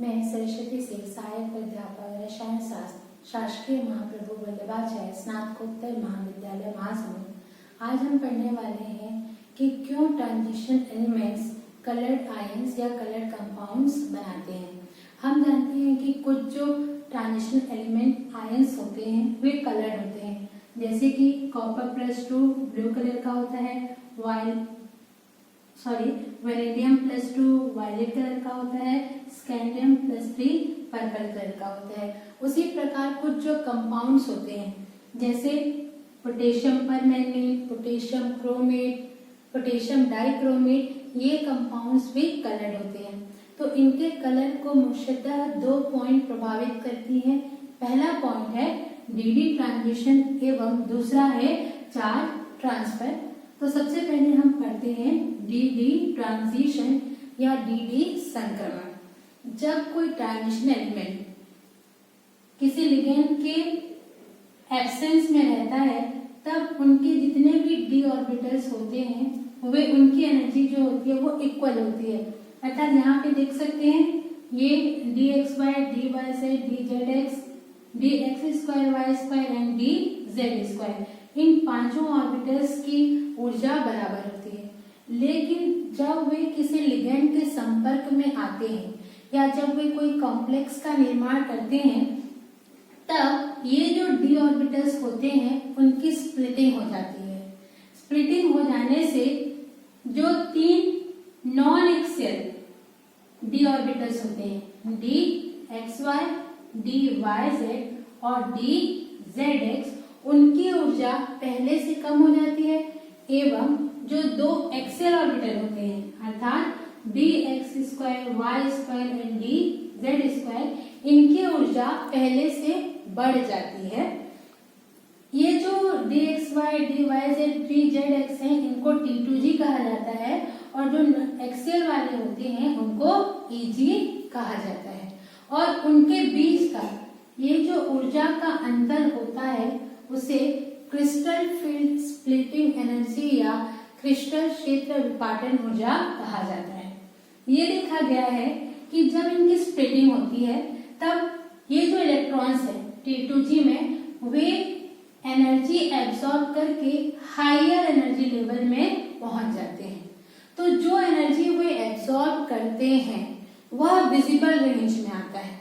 मैं सरस्वती सिंह, सहायक प्राध्यापक रसायन शास्त्र, शासकीय महाप्रभु वल्लभाचार्य स्नातकोत्तर महाविद्यालय महासमुंद। आज हम पढ़ने वाले हैं कि क्यों ट्रांजिशन एलिमेंट्स कलर्ड आयंस या कलर्ड कंपाउंड्स बनाते हैं। हम जानते हैं कि कुछ जो ट्रांजिशन एलिमेंट आयंस होते हैं वे कलर्ड होते हैं, जैसे कि कॉपर+2 ब्लू कलर का होता है, वेनेडियम +2 वायलेट कलर का होता है, स्कैंडियम+3 पर्पल कलर का होता है। उसी प्रकार कुछ जो कंपाउंड्स होते हैं जैसे potassium permanganate, potassium chromate, potassium dichromate, ये कंपाउंड्स भी कलर्ड होते हैं। तो इनके कलर को मुख्यतः 2 पॉइंट प्रभावित करती हैं। पहला पॉइंट है डीडी ट्रांजिशन एवं दूसरा है चार्ज ट्रांसफर। तो सबसे पहले हम पढ़ते हैं डीडी ट्रांजिशन या डीडी संक्रमण। जब कोई ट्रांजिशन एलिमेंट किसी लिगेंड के एब्सेंस में रहता है तब उनके जितने भी डी ऑर्बिटल्स होते हैं वे उनकी एनर्जी जो होती है वो इक्वल होती है। अर्थात यहाँ पे देख सकते हैं ये dxy, dyz, dz, dx2y2 and dz2, इन पांचों ऑर्बिटल्स की ऊर्जा बराबर होती है। लेकिन जब वे किसी लिगेंड के संपर्क में आते हैं या जब वे कोई कॉम्प्लेक्स का निर्माण करते हैं तब ये जो डी ऑर्बिटल्स होते हैं उनकी स्प्लिटिंग हो जाती है। स्प्लिटिंग हो जाने से जो 3 नॉन एक्सियल डी ऑर्बिटल्स होते हैं dxy, dyz और dzx, उनकी ऊर्जा पहले से कम हो जाती है एवं जो 2 एक्सियल ऑर्बिटल होते हैं अर्थात dx2, y2 एंड dz2, इनकी ऊर्जा पहले से बढ़ जाती है। ये जो dxy, dyz, dzx हैं इनको T2g कहा जाता है और जो एक्सियल वाले होते हैं उनको Eg कहा जाता है। और उनके बीच का ये जो ऊर्जा का अंतर होता है उसे क्रिस्टल फील्ड स्प्लिटिंग एनर्जी या क्रिस्टल क्षेत्र विपाटन ऊर्जा कहा जाता है। ये देखा गया है कि जब इनकी स्प्लिटिंग होती है तब ये जो इलेक्ट्रॉन्स है T2g में वे एनर्जी एब्सॉर्ब करके हायर एनर्जी लेवल में पहुंच जाते हैं। तो जो एनर्जी वे एब्सॉर्ब करते हैं वह विजिबल रेंज में आता है,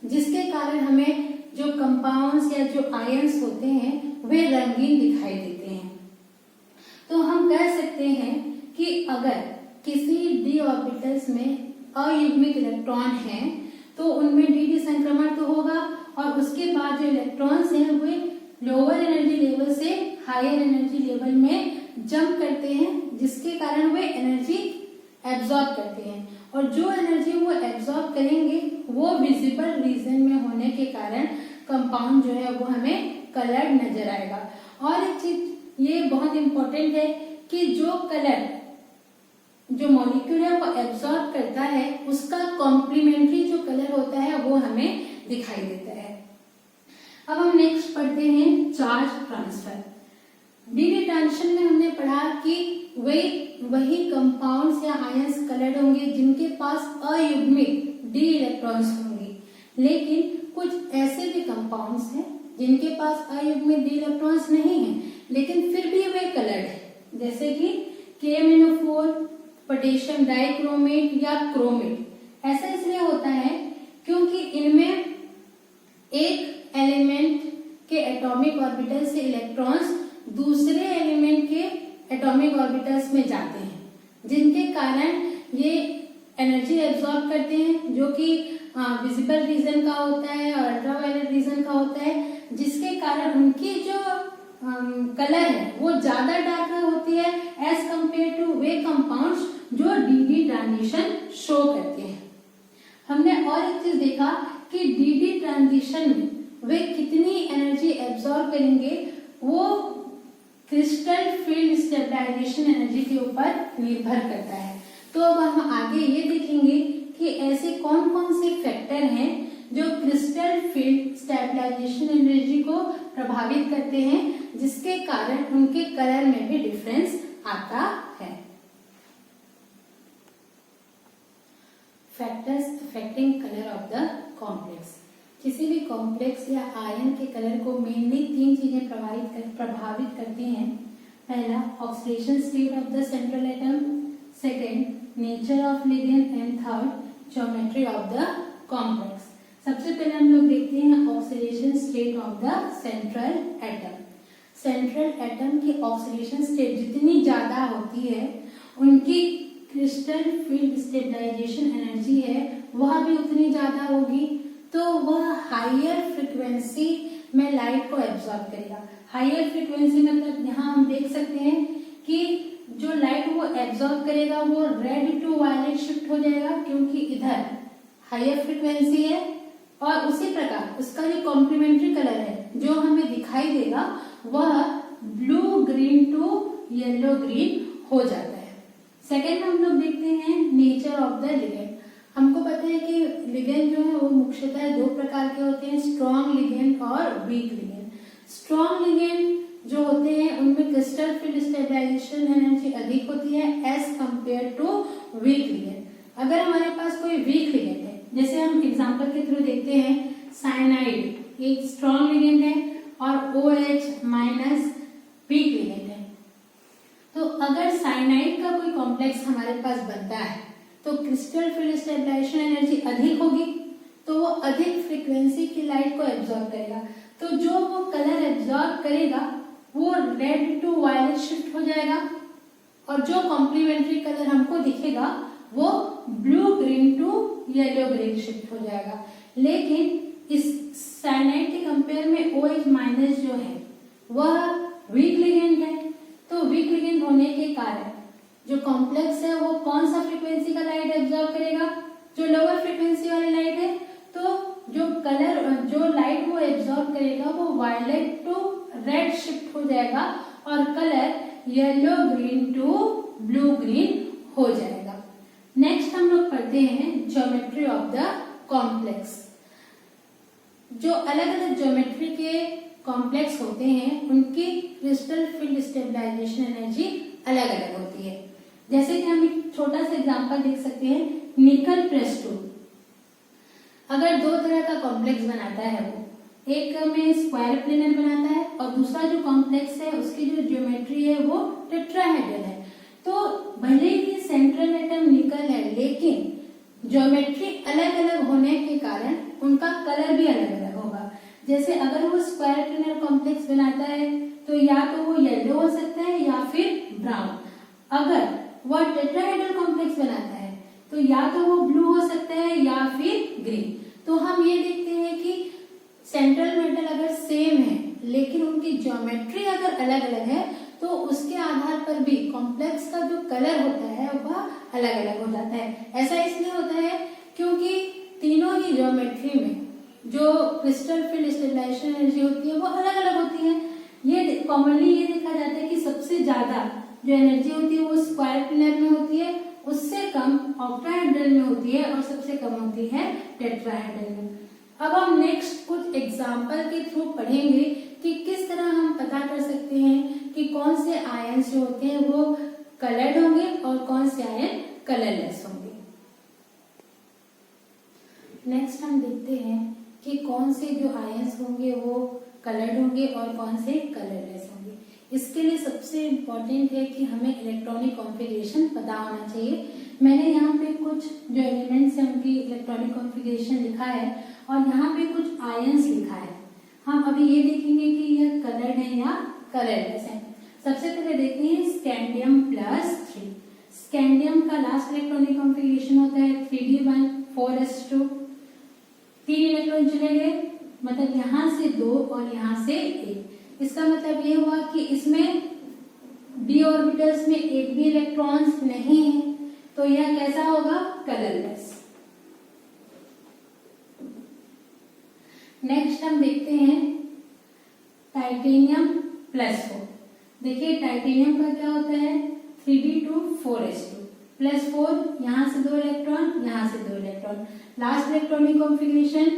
जिसके कारण हमें जो कंपाउंड्स या जो आयंस होते हैं वे रंगीन दिखाई देते हैं। तो हम कह सकते हैं कि अगर किसी डी ऑर्बिटल्स में अयुग्मिक इलेक्ट्रॉन हैं तो उनमें डीडी संक्रमण तो होगा और उसके बाद जो इलेक्ट्रॉन्स हैं वे लोअर एनर्जी लेवल से हायर एनर्जी लेवल में जंप करते हैं, जिसके कारण वे एनर्जी एब्सॉर्ब करते हैं और जो एनर्जी वो एब्सॉर्ब करेंगे वो विजिबल रीजन में होने के कारण कंपाउंड जो है वो हमें कलर्ड नजर आएगा। और एक चीज ये बहुत इंपॉर्टेंट है कि जो मॉलिक्यूल है वो एब्सॉर्ब करता है उसका कॉम्प्लीमेंट्री जो कलर होता है वो हमें दिखाई देता है। अब हम नेक्स्ट पढ़ते हैं चार्ज ट्रांसफर। डीडी ट्रांजिशन में हमने पढ़ा कि वही कंपाउंड्स या आयंस कलर्ड होंगे जिनके पास अयुग्मिक डी इलेक्ट्रॉन्स होंगे, लेकिन कुछ ऐसे भी कंपाउंड्स हैं जिनके पास अयुग्मिक डी इलेक्ट्रॉन्स नहीं हैं लेकिन फिर भी वे कलर्ड है, जैसे कि KMnO4, पोटेशियम डाइक्रोमेट या क्रोमेट। ऐसा इसलिए होता है क्योंकि इनमें एक एलिमेंट के एटॉमिक ऑर्बिटल से इलेक्ट्रॉन्स दूसरे एलिमेंट के एटॉमिक ऑर्बिटल्स में जाते हैं, जिनके कारण ये एनर्जी एब्सॉर्ब करते हैं जो कि विजिबल रीजन का होता है और अल्ट्रावायलेट रीजन का होता है, जिसके कारण उनकी जो कलर है वो ज्यादा डार्क होती है एज कंपेयर टू वे कंपाउंड्स जो डीडी ट्रांजिशन शो करते हैं। हमने और एक चीज देखा कि डीडी ट्रांजिशन में वे कितनी एनर्जी एब्सॉर्ब करेंगे वो क्रिस्टल फील्ड स्टेबलाइजेशन एनर्जी के ऊपर निर्भर करता है। तो अब हम आगे ये देखेंगे कि ऐसे कौन कौन से फैक्टर हैं जो क्रिस्टल फील्ड स्टेबलाइजेशन एनर्जी को प्रभावित करते हैं, जिसके कारण उनके कलर में भी डिफरेंस आता है। Factors affecting colour of of the complex. किसी भी कॉम्प्लेक्स या आयन के कलर को मेनली 3 चीजें प्रभावित करती हैं। पहला, oxidation state of the central atom, second nature of ligand and third geometry of the complex. सबसे पहले हम लोग देखते हैं oxidation state of the central atom. Central atom की ऑक्सीडेशन स्टेट जितनी ज्यादा होती है उनकी क्रिस्टल फील्ड स्टेबलाइजेशन एनर्जी है वह भी उतनी ज्यादा होगी, तो वह हायर फ्रीक्वेंसी में लाइट को एब्जॉर्ब करेगा। हायर फ्रीक्वेंसी मतलब यहाँ हम देख सकते हैं कि जो लाइट वो एब्जॉर्ब करेगा वो रेड टू वायलेट शिफ्ट हो जाएगा, क्योंकि इधर हायर फ्रीक्वेंसी है, और उसी प्रकार उसका जो कॉम्प्लीमेंट्री कलर है जो हमें दिखाई देगा वह blue green to yellow green हो जाता है। सेकेंड हम लोग देखते हैं नेचर ऑफ द लिगेंड। हमको पता है कि लिगेंड जो है वो मुख्यतः 2 प्रकार के होते हैं, स्ट्रॉन्ग लिगेंड और वीक लिगेंड। स्ट्रॉन्ग लिगेंड जो होते हैं उनमें क्रिस्टल फील्ड स्टेबलाइजेशन एनर्जी अधिक होती है as compared to weak ligand. अगर हमारे पास कोई वीक लिगेंड है, जैसे हम एग्जांपल के थ्रू देखते हैं, साइनाइड एक स्ट्रॉन्ग लिगेंड है और OH माइनस वीक लिगेंड है। तो अगर साइनाइड का कोई कॉम्प्लेक्स हमारे पास बनता है तो क्रिस्टल फील्ड स्टेबलाइजेशन एनर्जी अधिक होगी, तो वो अधिक फ्रीक्वेंसी की लाइट को एब्जॉर्ब करेगा। तो जो वो कलर एब्जॉर्ब करेगा वो रेड टू वायलेट शिफ्ट हो जाएगा, और जो कॉम्प्लीमेंट्री कलर हमको दिखेगा वो blue green to yellow green shift हो जाएगा। लेकिन इस साइनाइड के कंपेयर में OH माइनस जो है वह वीक लिगेंड है, तो वीक लिगेंड होने के कारण जो कॉम्प्लेक्स है वो कौन सा फ्रीक्वेंसी का लाइट एब्जॉर्ब करेगा, जो लोअर फ्रीक्वेंसी वाली लाइट है। तो जो लाइट वो एब्जॉर्ब करेगा वो वायलेट टू रेड शिफ्ट हो जाएगा और colour yellow green to blue green हो जाएगा। नेक्स्ट हम लोग पढ़ते हैं ज्योमेट्री ऑफ द कॉम्प्लेक्स। जो अलग अलग ज्योमेट्री के कॉम्प्लेक्स होते हैं उनकी क्रिस्टल फील्ड स्टेबलाइजेशन एनर्जी अलग अलग होती है। जैसे कि हम एक छोटा सा एग्जांपल देख सकते हैं, निकल प्लस 2 अगर 2 तरह का कॉम्प्लेक्स बनाता है, वो एक में स्क्वायर प्लेनर बनाता है और दूसरा जो कॉम्प्लेक्स है उसकी जो ज्योमेट्री है वो टेट्राहेड्रल है। तो भले ही सेंट्रल एटम निकल है लेकिन ज्योमेट्री अलग अलग होने के कारण उनका कलर भी अलग अलग होगा। जैसे अगर वो स्क्वायर प्लेनर कॉम्प्लेक्स बनाता है तो या तो वो येलो हो सकता है या फिर ब्राउन। अगर वह टेट्राहेड्रल कॉम्प्लेक्स बनाता है तो या तो वो ब्लू हो सकता है या फिर ग्रीन। तो हम ये देखते हैं कि सेंट्रल मेटल अगर सेम है लेकिन उनकी ज्योमेट्री अगर अलग अलग है तो उसके आधार पर भी कॉम्प्लेक्स का जो कलर होता है वह अलग अलग हो जाता है। ऐसा इसलिए होता है क्योंकि तीनों ही ज्योमेट्री में जो क्रिस्टल फील्ड स्टेबलाइजेशन एनर्जी होती है वो अलग अलग होती है। ये कॉमनली ये देखा जाता है कि सबसे ज्यादा जो एनर्जी होती है वो स्क्वायर प्लेनर में होती है, उससे कम ऑक्टाहेड्रल में होती है और सबसे कम होती है टेट्राहेड्रल में। अब हम नेक्स्ट कुछ एग्जांपल के थ्रू पढ़ेंगे कि किस तरह हम पता कर सकते हैं कि कौन से आयन्स जो होते हैं वो कलर्ड होंगे और कौन से आयन कलरलेस होंगे। नेक्स्ट हम देखते हैं कि कौन से जो आयन्स होंगे वो कलर्ड होंगे और कौन से कलरलेस होंगे। इसके लिए सबसे इम्पोर्टेंट है कि हमें इलेक्ट्रॉनिक कॉन्फ़िगरेशन पता होना चाहिए। मैंने यहाँ पे कुछ जो एलिमेंट्स हैं उनकी इलेक्ट्रॉनिक कॉन्फ़िगरेशन लिखा है और यहाँ पे कुछ आयन्स लिखा है। हम अभी ये देखेंगे कि यह कलर्ड है या कलरलेस है। सबसे पहले देखते हैं स्कैंडियम +3। स्कैंडियम का लास्ट इलेक्ट्रॉनिक कॉन्फ़िगरेशन होता है 3d1 4s2। 3 इलेक्ट्रॉन चले गए, मतलब यहाँ से 2 और यहाँ से 1। इसका मतलब ये हुआ कि इसमें d ऑर्बिटल्स में एक भी इलेक्ट्रॉन्स नहीं है, तो यह कैसा होगा, कलरलेस। नेक्स्ट हम देखते हैं टाइटेनियम +4। देखिए टाइटेनियम का क्या होता है 3d2 4s2 +4, यहाँ से 2 इलेक्ट्रॉन, यहाँ से 2 electron. Last electronic configuration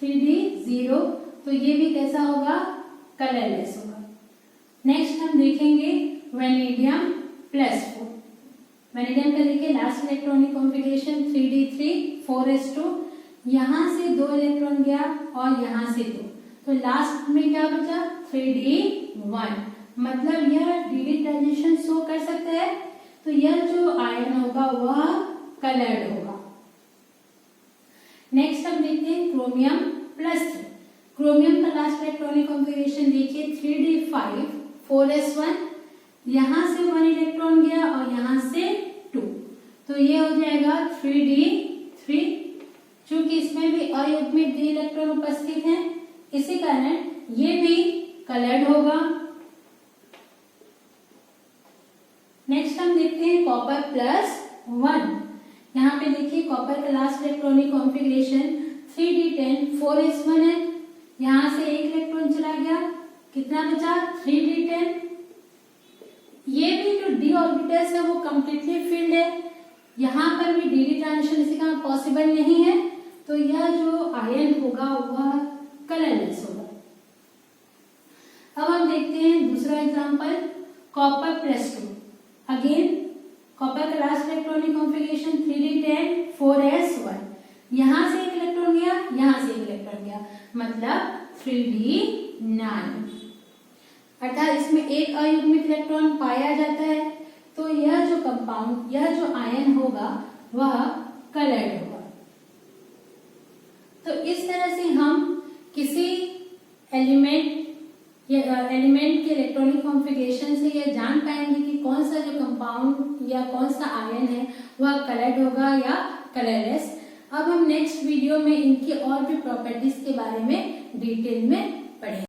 3d0, तो ये भी कैसा होगा, कलरलेस होगा। नेक्स्ट हम देखेंगे वेनेडियम +4। वेनेडियम का देखिए last electronic configuration 3d3 4s2, यहाँ से 2 इलेक्ट्रॉन गया और यहाँ से 2, तो लास्ट में क्या बचा 3d1, मतलब यह dd ट्रांजिशन शो कर सकता है। तो यह जो आयन होगा वह कलर्ड होगा। नेक्स्ट हम देखते हैं क्रोमियम +3। क्रोमियम का लास्ट इलेक्ट्रॉनिक कॉन्फ़िगरेशन देखिए 3d5 4s1, यहाँ से 1 इलेक्ट्रॉन गया और यहाँ से 2, तो ये हो जाएगा 3d3। चूंकि इसमें भी अयुग्मित डी इलेक्ट्रॉन उपस्थित हैं, इसी कारण ये भी कलर्ड होगा। नेक्स्ट हम देखते हैं कॉपर +1। यहाँ पे देखिए कॉपर का last electronic configuration 3d10 4s1 है, यहाँ से 1 इलेक्ट्रॉन चला गया, कितना बचा 3d10। ये भी जो डी ऑर्बिटल्स है वो कंप्लीटली फिल्ड है, यहाँ पर भी डी ट्रांजिशन इसी का पॉसिबल नहीं है, तो यह जो आयन होगा वह कलरलेस होगा। अब हम देखते हैं दूसरा एग्जांपल कॉपर +2। अगेन कॉपर का last electronic configuration 3d10 4s1, यहाँ से 1 इलेक्ट्रॉन गया, यहाँ से 1 इलेक्ट्रॉन गया, मतलब 3d9, अर्थात इसमें एक अयुग्मित इलेक्ट्रॉन पाया जाता है। तो यह जो कंपाउंड, यह जो आयन होगा वह कलर्ड होगा। तो इस तरह से हम किसी एलिमेंट के इलेक्ट्रॉनिक कॉन्फ़िगरेशन से यह जान पाएंगे कि कौन सा जो कंपाउंड या कौन सा आयन है वह कलर्ड होगा या कलरलेस। अब हम नेक्स्ट वीडियो में इनकी और भी प्रॉपर्टीज के बारे में डिटेल में पढ़ेंगे।